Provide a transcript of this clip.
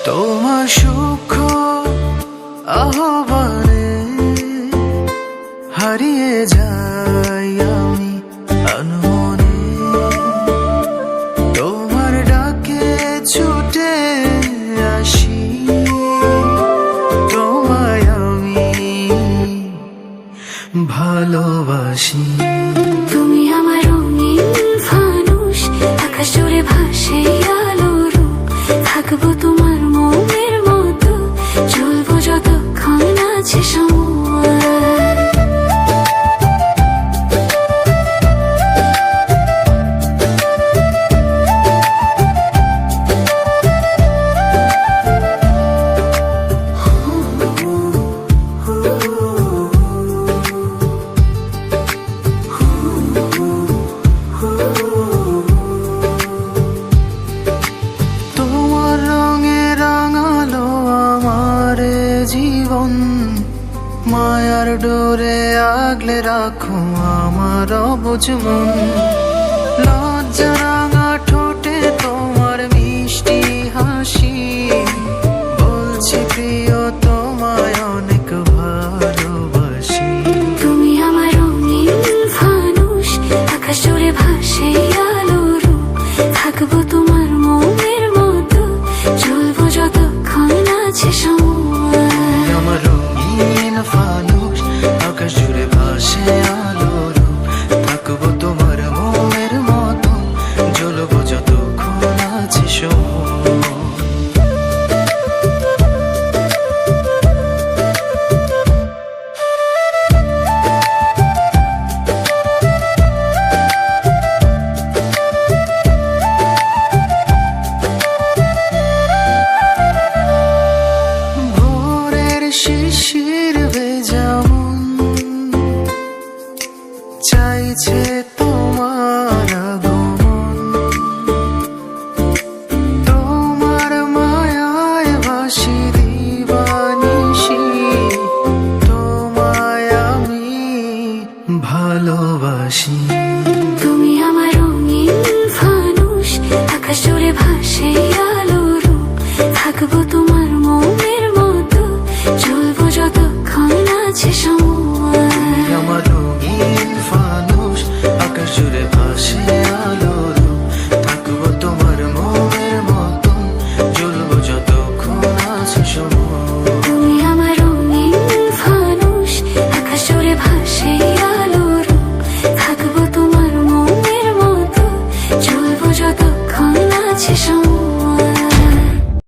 তোমার সূক্ষ্ম আহ্বানে হারিয়ে যাই আমি আনমনে, তোমার ডাকে ছুটে আসি, তোমায় আমি ভালোবাসি। তুমি আমার রঙিন ফানুষ, আকাশ জুড়ে ভাসে আলোর রূপ, থাকবো তোমার মনের মতো, চলবো যতক্ষণ আছে সময়। তোমার রঙে রাঙালো আমার জীবন, মায়ার ডোরে আগলে রাখো আমার অবুঝ মন। লজ্জা রাঙা ঠোঁটে তোমার মিষ্টি হাসি, বলছি প্রিয় তোমায় অনেক ভালোবাসি। তুমি আমার রঙিন ফানুষ, আকাশ জুড়ে ভাসে আলোর রূপ, থাকবো তোমার মনের মতো, চলবো যতক্ষণ আছে সময়। আমার রঙিন ফানুষ, আকাশ জুড়ে ভাসে আলোর রূপ, থাকবো তোমার মনের মতো, জ্বলবো যতক্ষণ আছে সময়। শিশির ভেজা মন চাইছে তোমার আগমন, তোমার মায়ায় ভাসি দিবানিশি, তোমায় আমি ভালোবাসি। তুমি আমার রঙিন ফানুষ, আকাশ জুড়ে ভাসে আলো